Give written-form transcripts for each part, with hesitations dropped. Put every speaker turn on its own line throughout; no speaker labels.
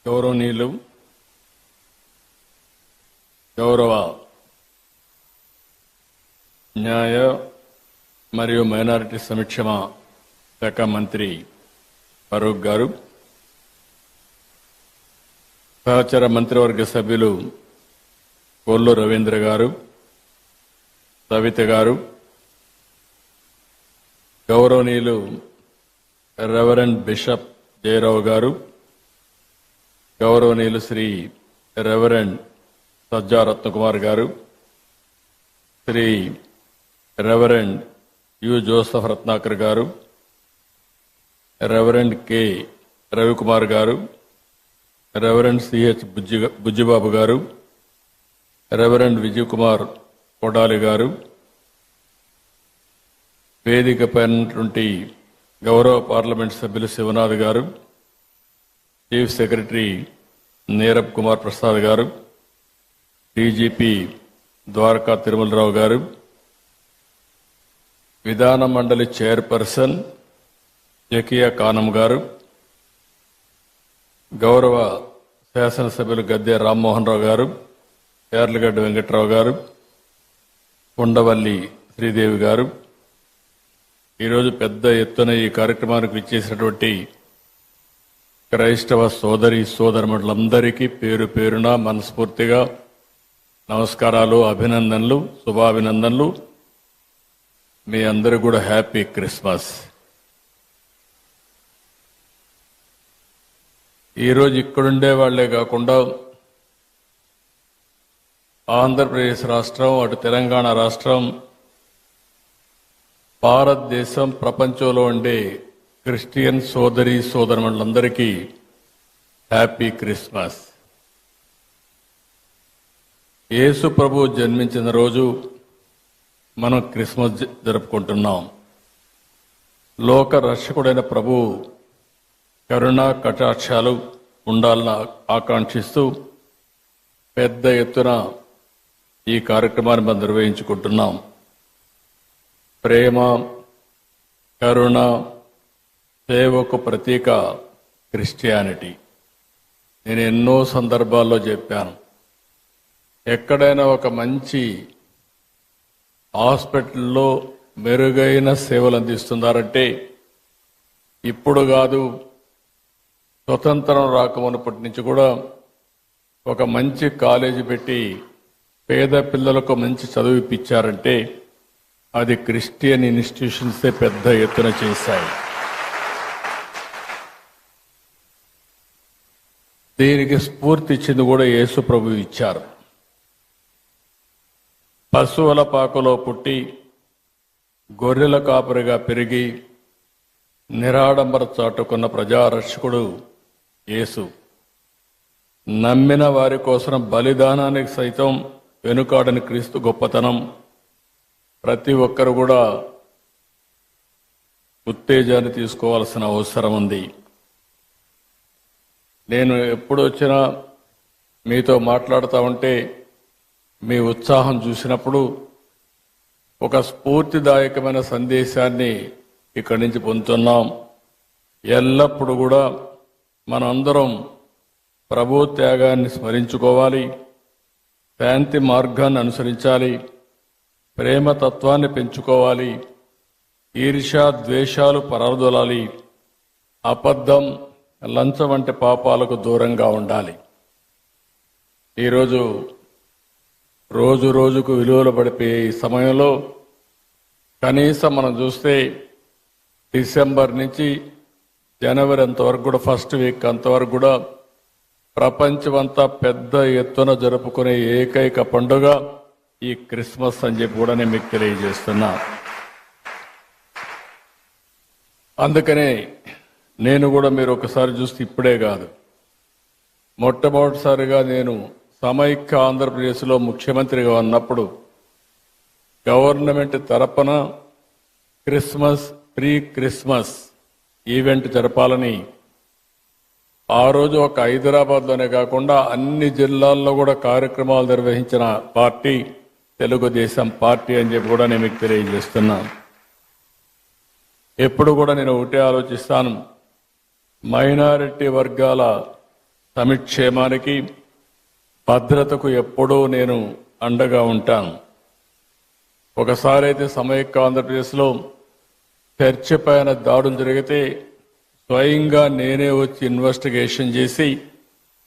గౌరవనీయులు గౌరవ న్యాయ మరియు మైనారిటీ సంక్షేమ శాఖ మంత్రి ఫరూక్ గారు, సహచర మంత్రివర్గ సభ్యులు కొల్లు రవీంద్ర గారు, సవిత గారు, గౌరవనీయులు రెవరెండ్ బిషప్ జయరావు గారు, గౌరవనీయులు Shri reverend Sajja Ratnakumar garu, Shri reverend U Joseph Ratnakar garu, reverend K Ravikumar గారు, రెవరెండ్ సిహెచ్ బుజ్జిబాబు గారు, రెవరెండ్ విజయ్ కుమార్ కొడాలి గారు, వేదికపైనటువంటి గౌరవ పార్లమెంట్ సభ్యులు శివనాథ్ గారు, చీఫ్ సెక్రటరీ నీరబ్ కుమార్ ప్రసాద్ గారు, డీజీపీ ద్వారకా తిరుమలరావు గారు, విధాన మండలి చైర్పర్సన్ జకియా కానం గారు, గౌరవ శాసనసభ్యులు గద్దె రామ్మోహన్ రావు గారు, యార్లగడ్డ వెంకట్రావు గారు, ఉండవల్లి శ్రీదేవి గారు, ఈరోజు పెద్ద ఎత్తున ఈ కార్యక్రమానికి విచ్చేసినటువంటి క్రైస్తవ సోదరి సోదరులందరికీ పేరు పేరున మనస్ఫూర్తిగా నమస్కారాలు, అభినందనలు, శుభాభినందనలు. మీ అందరూ కూడా హ్యాపీ క్రిస్మస్. ఈరోజు ఇక్కడుండే వాళ్లే కాకుండా ఆంధ్రప్రదేశ్ రాష్ట్రం, అటు తెలంగాణ రాష్ట్రం, భారతదేశం, ప్రపంచంలో ఉండే క్రిస్టియన్ సోదరి సోదరులందరికీ హ్యాపీ క్రిస్మస్. యేసు ప్రభు జన్మించిన రోజు మనం క్రిస్మస్ జరుపుకుంటున్నాం. లోక రక్షకుడైన ప్రభు కరుణా కటాక్షాలు ఉండాలని ఆకాంక్షిస్తూ పెద్ద ఎత్తున ఈ కార్యక్రమాన్ని మనం నిర్వహించుకుంటున్నాం. ప్రేమ, కరుణ, సేవకు ప్రతీక క్రిస్టియానిటీ. నేను ఎన్నో సందర్భాల్లో చెప్పాను, ఎక్కడైనా ఒక మంచి హాస్పిటల్లో మెరుగైన సేవలు అందిస్తున్నారంటే ఇప్పుడు కాదు, స్వతంత్రం రాకమునప్పటి నుంచి కూడా ఒక మంచి కాలేజీ పెట్టి పేద పిల్లలకు మంచి చదువు ఇప్పించారంటే అది క్రిస్టియన్ ఇన్స్టిట్యూషన్సే పెద్ద ఎత్తున చేశాయి. దీనికి స్ఫూర్తి ఇచ్చింది కూడా యేసు ప్రభు ఇచ్చారు. పశువుల పాకలో పుట్టి గొర్రెల కాపరిగా పెరిగి నిరాడంబర చాటుకున్న ప్రజారక్షకుడు యేసు. నమ్మిన వారి కోసం బలిదానానికి సైతం వెనుకాడని క్రీస్తు గొప్పతనం ప్రతి ఒక్కరు కూడా ఉత్తేజాన్ని తీసుకోవాల్సిన అవసరం ఉంది. నేను ఎప్పుడు వచ్చినా మీతో మాట్లాడుతూ ఉంటే మీ ఉత్సాహం చూసినప్పుడు ఒక స్ఫూర్తిదాయకమైన సందేశాన్ని ఇక్కడి నుంచి పొందుతున్నాం. ఎల్లప్పుడూ కూడా మనందరం ప్రభు త్యాగాన్ని స్మరించుకోవాలి, శాంతి మార్గాన్ని అనుసరించాలి, ప్రేమతత్వాన్ని పెంచుకోవాలి, ఈర్ష్య ద్వేషాలు పరదొలాలి, అబద్ధం, లంచం వంటి పాపాలకు దూరంగా ఉండాలి. ఈరోజు రోజు రోజుకు విలువలు పడిపోయే ఈ సమయంలో కనీసం మనం చూస్తే డిసెంబర్ నుంచి జనవరి అంతవరకు కూడా, ఫస్ట్ వీక్ అంతవరకు కూడా ప్రపంచమంతా పెద్ద ఎత్తున జరుపుకునే ఏకైక పండుగ ఈ క్రిస్మస్ అని చెప్పి కూడా నేను మీకు తెలియజేస్తున్నా. అందుకనే నేను కూడా మీరు ఒకసారి చూస్తే ఇప్పుడే కాదు, మొట్టమొదటిసారిగా నేను సమైక్య ఆంధ్రప్రదేశ్లో ముఖ్యమంత్రిగా ఉన్నప్పుడు గవర్నమెంట్ తరపున క్రిస్మస్, ప్రీ క్రిస్మస్ ఈవెంట్ జరపాలని ఆ రోజు ఒక హైదరాబాద్లోనే కాకుండా అన్ని జిల్లాల్లో కూడా కార్యక్రమాలు నిర్వహించిన పార్టీ తెలుగుదేశం పార్టీ అని చెప్పి కూడా నేను మీకు తెలియజేస్తున్నాను. ఎప్పుడు కూడా నేను ఒకటే ఆలోచిస్తాను, మైనారిటీ వర్గాల సమిక్షేమానికి భద్రతకు ఎప్పుడూ నేను అండగా ఉంటాను. ఒకసారి అయితే సమైక్య ఆంధ్రప్రదేశ్లో చర్చ్ పైన దాడులు జరిగితే స్వయంగా నేనే వచ్చి ఇన్వెస్టిగేషన్ చేసి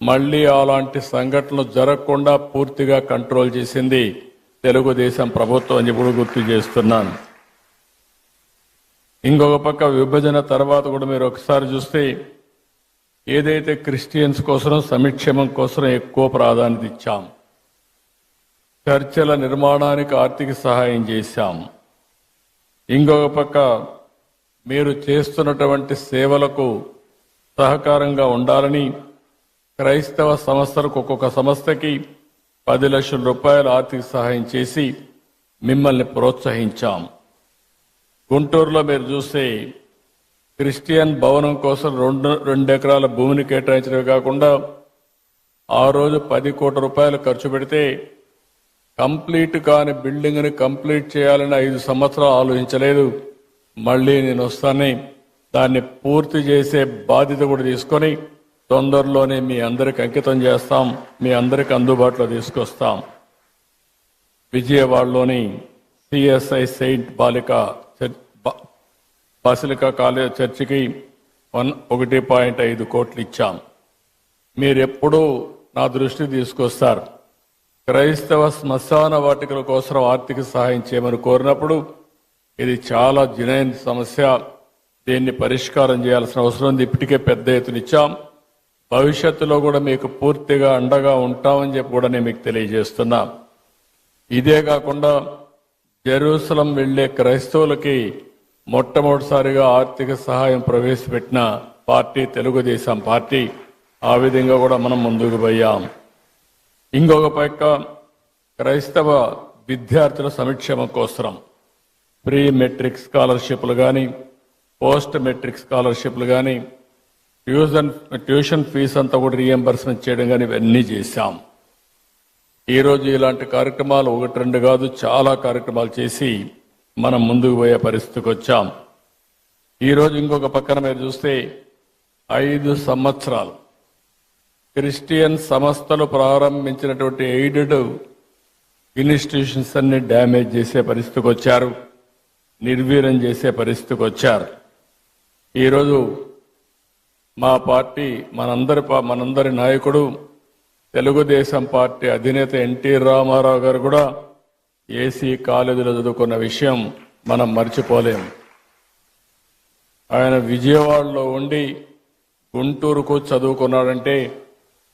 మళ్లీ అలాంటి సంఘటనలు జరగకుండా పూర్తిగా కంట్రోల్ చేసింది తెలుగుదేశం ప్రభుత్వం అని కూడా గుర్తు చేస్తున్నాను. ఇంకొక పక్క విభజన తర్వాత కూడా మీరు ఒకసారి చూస్తే ఏదైతే క్రిస్టియన్స్ కోసం సంక్షేమం కోసం ఎక్కువ ప్రాధాన్యత ఇచ్చాం, చర్చల నిర్మాణానికి ఆర్థిక సహాయం చేశాం. ఇంకొక పక్క మీరు చేస్తున్నటువంటి సేవలకు సహకారంగా ఉండాలని క్రైస్తవ సంస్థలకు ఒక్కొక్క సంస్థకి 10 లక్షల రూపాయల ఆర్థిక సహాయం చేసి మిమ్మల్ని ప్రోత్సహించాం. గుంటూరులో మీరు చూస్తే క్రిస్టియన్ భవనం కోసం 2 ఎకరాల భూమిని కేటాయించడమే కాకుండా ఆ రోజు 10 కోట్ల రూపాయలు ఖర్చు పెడితే కంప్లీట్ కాని బిల్డింగ్ని కంప్లీట్ చేయాలని 5 సంవత్సరాలు ఆలోచించలేదు. మళ్ళీ నేను వస్తాను, దాన్ని పూర్తి చేసే బాధ్యత కూడా తీసుకొని తొందరలోనే మీ అందరికి అంకితం చేస్తాం, మీ అందరికి అందుబాటులో తీసుకొస్తాం. విజయవాడలోని సిఎస్ఐ సెయింట్ బాసిలికా కాలేజ్ చర్చికి 1.5 కోట్లు ఇచ్చాం. మీరెప్పుడూ నా దృష్టికి తీసుకొస్తారు. క్రైస్తవ శ్మశాన వాటికల కోసం ఆర్థిక సహాయం చేయమని కోరినప్పుడు ఇది చాలా జనైన సమస్య, దీన్ని పరిష్కారం చేయాల్సిన అవసరం ఉంది. ఇప్పటికే పెద్ద ఎత్తున ఇచ్చాం. భవిష్యత్తులో కూడా మీకు పూర్తిగా అండగా ఉంటామని చెప్పి కూడా నేను మీకు తెలియజేస్తున్నా. ఇదే కాకుండా జెరూసలం వెళ్లే క్రైస్తవులకి మొట్టమొదటిసారిగా ఆర్థిక సహాయం ప్రవేశపెట్టిన పార్టీ తెలుగుదేశం పార్టీ. ఆ విధంగా కూడా మనం ముందుకు పోయాం. ఇంకొక పక్క క్రైస్తవ విద్యార్థుల సంక్షేమం కోసం ప్రీ మెట్రిక్ స్కాలర్షిప్లు కానీ, పోస్ట్ మెట్రిక్ స్కాలర్షిప్లు కానీ, ట్యూషన్ ఫీజు అంతా కూడా రీఎంబర్స్మెంట్ చేయడం కానీ ఇవన్నీ చేశాం. ఈరోజు ఇలాంటి కార్యక్రమాలు 1-2 కాదు, చాలా కార్యక్రమాలు చేసి మనం ముందుకు పోయే పరిస్థితికి వచ్చాం. ఈరోజు ఇంకొక పక్కన మీరు చూస్తే 5 సంవత్సరాలు క్రిస్టియన్ సంస్థలు ప్రారంభించినటువంటి ఎయిడెడ్ ఇన్స్టిట్యూషన్స్ అన్ని డ్యామేజ్ చేసే పరిస్థితికి వచ్చారు, నిర్వీర్యం చేసే పరిస్థితికి వచ్చారు. ఈరోజు మా పార్టీ మనందరి నాయకుడు తెలుగుదేశం పార్టీ అధినేత ఎన్టీ రామారావు గారు కూడా ఏసీ కాలేజీలో చదువుకున్న విషయం మనం మర్చిపోలేం. ఆయన విజయవాడలో ఉండి గుంటూరుకు చదువుకున్నాడంటే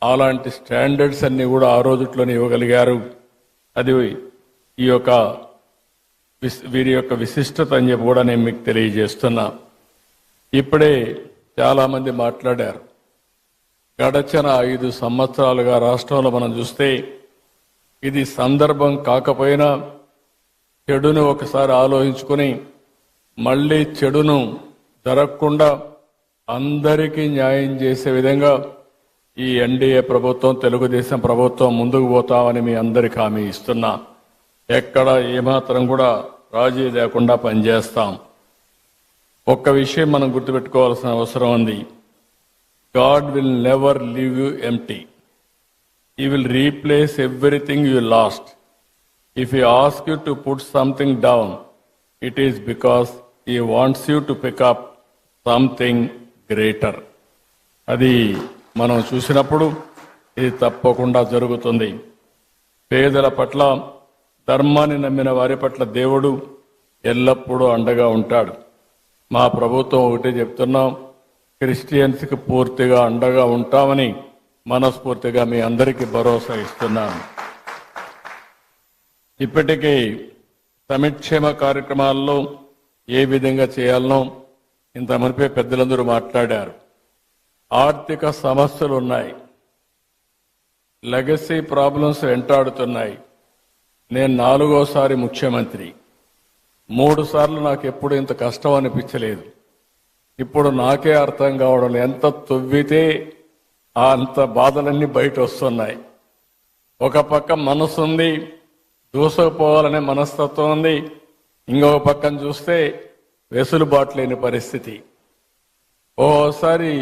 అలాంటి స్టాండర్డ్స్ అన్ని కూడా ఆ రోజుట్లోనే ఇవ్వగలిగారు. అది వీరి యొక్క విశిష్టత అని చెప్పి కూడా నేను మీకు తెలియజేస్తున్నా. ఇప్పుడే చాలా మంది మాట్లాడారు. గడచిన 5 సంవత్సరాలుగా రాష్ట్రంలో మనం చూస్తే ఇది సందర్భం కాకపోయినా చెడును ఒకసారి ఆలోచించుకుని మళ్ళీ చెడును జరగకుండా అందరికీ న్యాయం చేసే విధంగా ఈ ఎన్డీఏ ప్రభుత్వం, తెలుగుదేశం ప్రభుత్వం ముందుకు పోతామని మీ అందరికీ హామీ ఇస్తున్నా. ఎక్కడ ఏమాత్రం కూడా రాజీ లేకుండా పనిచేస్తాం. ఒక్క విషయం మనం గుర్తుపెట్టుకోవాల్సిన అవసరం ఉంది. God will never leave you empty. He will replace everything you lost. If He asks you to put something down, it is because He wants you to pick up something greater. అది మనం చూసినప్పుడు ఇది తప్పకుండా జరుగుతుంది. పేదల పట్ల, ధర్మాన్ని నమ్మిన వారి పట్ల దేవుడు ఎల్లప్పుడూ అండగా ఉంటాడు. మా ప్రభుత్వం ఒకటే చెప్తున్నాం, క్రిస్టియన్స్కి పూర్తిగా అండగా ఉంటామని మనస్ఫూర్తిగా మీ అందరికీ భరోసా ఇస్తున్నాను. ఇప్పటికీ సంక్షేమ కార్యక్రమాల్లో ఏ విధంగా చేయాలనో ఇంత మునిపే పెద్దలందరూ మాట్లాడారు. ఆర్థిక సమస్యలు ఉన్నాయి, లెగసీ ప్రాబ్లమ్స్ వెంటాడుతున్నాయి. నేను 4వసారి ముఖ్యమంత్రి. 3 సార్లు నాకు ఎప్పుడు ఇంత కష్టం అనిపించలేదు. ఇప్పుడు నాకే అర్థం కావడం, ఎంత తవ్వితే అంత బాధలన్నీ బయట వస్తున్నాయి. ఒక పక్క మనసు ఉంది, దూసుకుపోవాలనే మనస్తత్వం ఉంది. ఇంకొక పక్కన చూస్తే వెసులుబాటు లేని పరిస్థితి. ఓసారి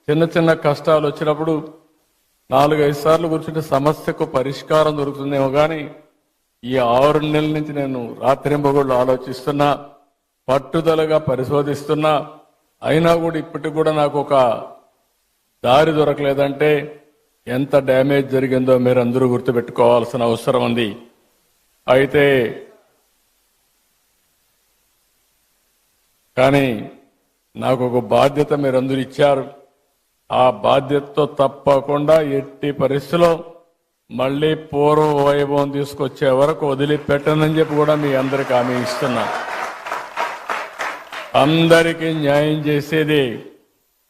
చిన్న చిన్న కష్టాలు వచ్చినప్పుడు 4-5 సార్లు కూర్చుంటే సమస్యకు పరిష్కారం దొరుకుతుందేమో కానీ ఈ 6 నెలల నుంచి నేను రాత్రింబగళ్ళు ఆలోచిస్తున్నా, పట్టుదలగా పరిశోధిస్తున్నా, అయినా కూడా ఇప్పటికి కూడా నాకు ఒక దారి దొరకలేదంటే ఎంత డ్యామేజ్ జరిగిందో మీరు అందరూ గుర్తుపెట్టుకోవాల్సిన అవసరం ఉంది. అయితే కానీ నాకు ఒక బాధ్యత మీరందరూ ఇచ్చారు. ఆ బాధ్యతతో తప్పకుండా ఎట్టి పరిస్థితిలో మళ్ళీ పూర్వ వైభవం తీసుకొచ్చే వరకు వదిలిపెట్టనని చెప్పి కూడా మీ అందరికి హామీ ఇస్తున్నా. అందరికీ న్యాయం చేసేది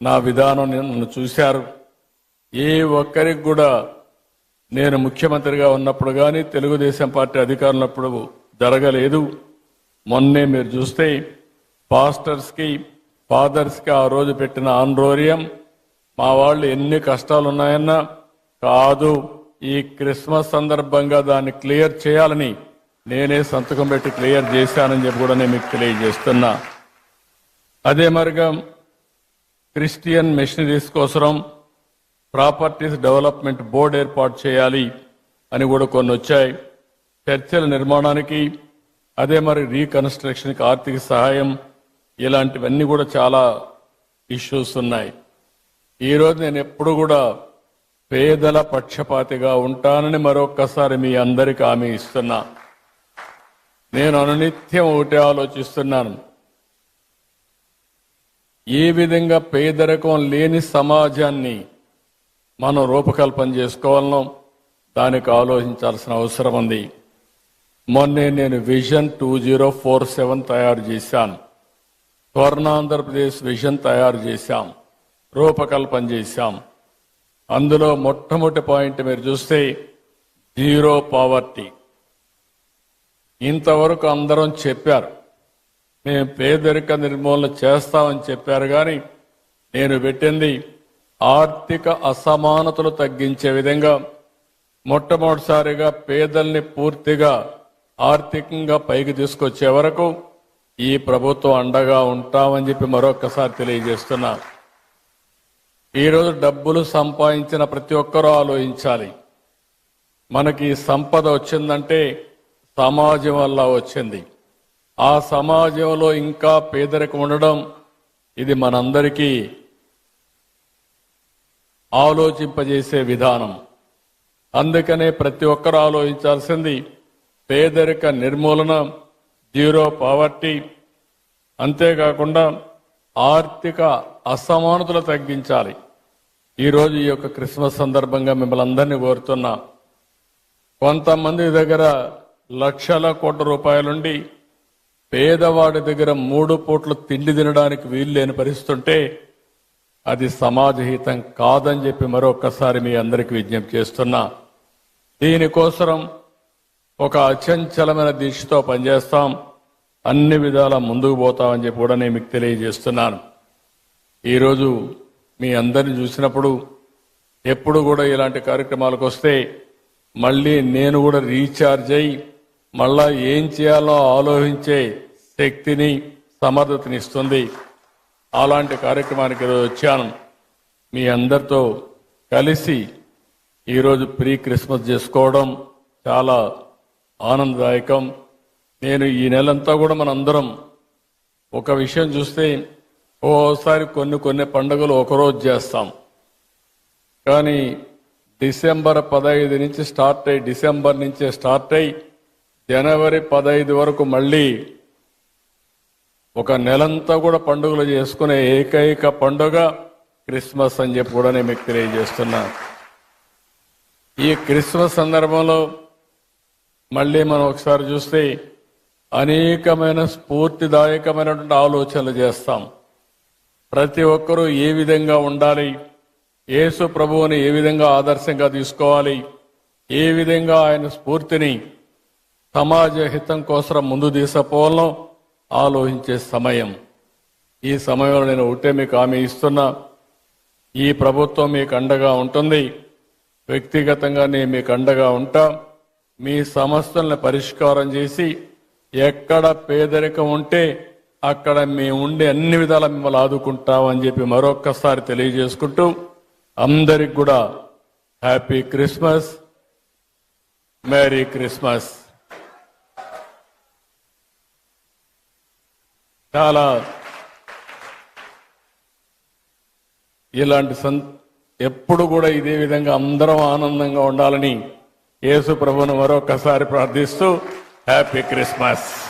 నా విధానం. నన్ను చూశారు. ఏ ఒక్కరికి కూడా నేను ముఖ్యమంత్రిగా ఉన్నప్పుడు కానీ తెలుగుదేశం పార్టీ అధికారంలో ఉన్నప్పుడు జరగలేదు. మొన్నే మీరు చూస్తే పాస్టర్స్కి ఫాదర్స్కి ఆ రోజు పెట్టిన ఆందోళన మా వాళ్ళు ఎన్ని కష్టాలు ఉన్నాయన్నా కాదు, ఈ క్రిస్మస్ సందర్భంగా దాన్ని క్లియర్ చేయాలని నేనే సంతకం పెట్టి క్లియర్ చేశానని చెప్పి కూడా నేను మీకు తెలియజేస్తున్నా. అదే మరిగా క్రిస్టియన్ మిషనరీస్ కోసం ప్రాపర్టీస్ డెవలప్మెంట్ బోర్డు ఏర్పాటు చేయాలి అని కూడా కొన్ని వచ్చాయి. చర్చల నిర్మాణానికి, అదే మరి రీకన్స్ట్రక్షన్కి ఆర్థిక సహాయం, ఇలాంటివన్నీ కూడా చాలా ఇష్యూస్ ఉన్నాయి. ఈరోజు నేను ఎప్పుడు కూడా పేదల పక్షపాతిగా ఉంటానని మరొక్కసారి మీ అందరికీ హామీ ఇస్తున్నా. నేను అనునిత్యం ఒకటే ఆలోచిస్తున్నాను, ఏ విధంగా పేదరికం లేని సమాజాన్ని మనం రూపకల్పన చేసుకోవాలనో దానికి ఆలోచించాల్సిన అవసరం ఉంది. మొన్నే నేను విజన్ 2047 తయారు చేశాను. స్వర్ణాంధ్రప్రదేశ్ విజన్ తయారు చేశాం, రూపకల్పన చేశాం. అందులో మొట్టమొదటి పాయింట్ మీరు చూస్తే జీరో పావర్టీ. ఇంతవరకు అందరం చెప్పారు మేము పేదరిక నిర్మూలన చేస్తామని చెప్పారు, కానీ నేను పెట్టింది ఆర్థిక అసమానతలు తగ్గించే విధంగా మొట్టమొదటిసారిగా పేదల్ని పూర్తిగా ఆర్థికంగా పైకి తీసుకొచ్చే వరకు ఈ ప్రభుత్వం అండగా ఉంటామని చెప్పి మరొకసారి తెలియజేస్తున్నా. ఈరోజు డబ్బులు సంపాదించిన ప్రతి ఒక్కరూ ఆలోచించాలి. మనకి సంపద వచ్చిందంటే సమాజం వల్ల వచ్చింది. ఆ సమాజంలో ఇంకా పేదరికం ఉండడం ఇది మనందరికీ ఆలోచింపజేసే విధానం. అందుకనే ప్రతి ఒక్కరూ ఆలోచించాల్సింది పేదరిక నిర్మూలన, జీరో పావర్టీ. అంతేకాకుండా ఆర్థిక అసమానతలు తగ్గించాలి. ఈరోజు ఈ యొక్క క్రిస్మస్ సందర్భంగా మిమ్మల్ని అందరినీ కోరుతున్నా, కొంతమంది దగ్గర లక్షల కోట్ల రూపాయలుండి పేదవాడి దగ్గర 3 పూట్ల తిండి తినడానికి వీలు లేని పరిస్థితుంటే అది సమాజహితం కాదని చెప్పి మరొకసారి మీ అందరికీ విజ్ఞప్తి చేస్తున్నా. దీనికోసం ఒక అచంచలమైన దీక్షతో పనిచేస్తాం, అన్ని విధాలా ముందుకు పోతామని చెప్పి కూడా నేను మీకు తెలియజేస్తున్నాను. ఈరోజు మీ అందరిని చూసినప్పుడు ఎప్పుడు కూడా ఇలాంటి కార్యక్రమాలకు వస్తే మళ్ళీ నేను కూడా రీఛార్జ్ అయ్యి మళ్ళా ఏం చేయాలో ఆలోచించే శక్తిని, సమర్థతని ఇస్తుంది. అలాంటి కార్యక్రమానికి ఈరోజు వచ్చాను. మీ అందరితో కలిసి ఈరోజు ప్రీ క్రిస్మస్ చేసుకోవడం చాలా ఆనందదాయకం. నేను ఈ నెలంతా కూడా మనందరం ఒక విషయం చూస్తే ఓసారి కొన్ని పండుగలు ఒకరోజు చేస్తాం, కానీ డిసెంబర్ 15 నుంచి డిసెంబర్ నుంచే స్టార్ట్ అయ్యి జనవరి 15 వరకు మళ్ళీ ఒక నెలంతా కూడా పండుగలు చేసుకునే ఏకైక పండుగ క్రిస్మస్ అని చెప్పి కూడా నేను మీకు తెలియజేస్తున్నా. ఈ క్రిస్మస్ సందర్భంలో మళ్ళీ మనం ఒకసారి చూస్తే అనేకమైన స్ఫూర్తిదాయకమైనటువంటి ఆలోచనలు చేస్తాం. ప్రతి ఒక్కరూ ఏ విధంగా ఉండాలి, యేసు ప్రభువుని ఏ విధంగా ఆదర్శంగా తీసుకోవాలి, ఏ విధంగా ఆయన స్ఫూర్తిని సమాజ హితం కోసం ముందు తీసుకుపోవాలో ఆలోచించే సమయం. ఈ సమయంలో నేను ఒకటే మీకు హామీ ఇస్తున్నా, ఈ ప్రభుత్వం మీకు అండగా ఉంటుంది. వ్యక్తిగతంగా నేను మీకు అండగా ఉంటా. మీ సమస్యలను పరిష్కారం చేసి ఎక్కడ పేదరికం ఉంటే అక్కడ మేము ఉండి అన్ని విధాలా మిమ్మల్ని ఆదుకుంటామని చెప్పి మరొక్కసారి తెలియజేసుకుంటూ అందరికి కూడా హ్యాపీ క్రిస్మస్, మేరీ క్రిస్మస్. చాలా ఇలాంటి ఎప్పుడు కూడా ఇదే విధంగా అందరం ఆనందంగా ఉండాలని యేసు ప్రభువును మరొకసారి ప్రార్థిస్తూ హ్యాపీ క్రిస్మస్.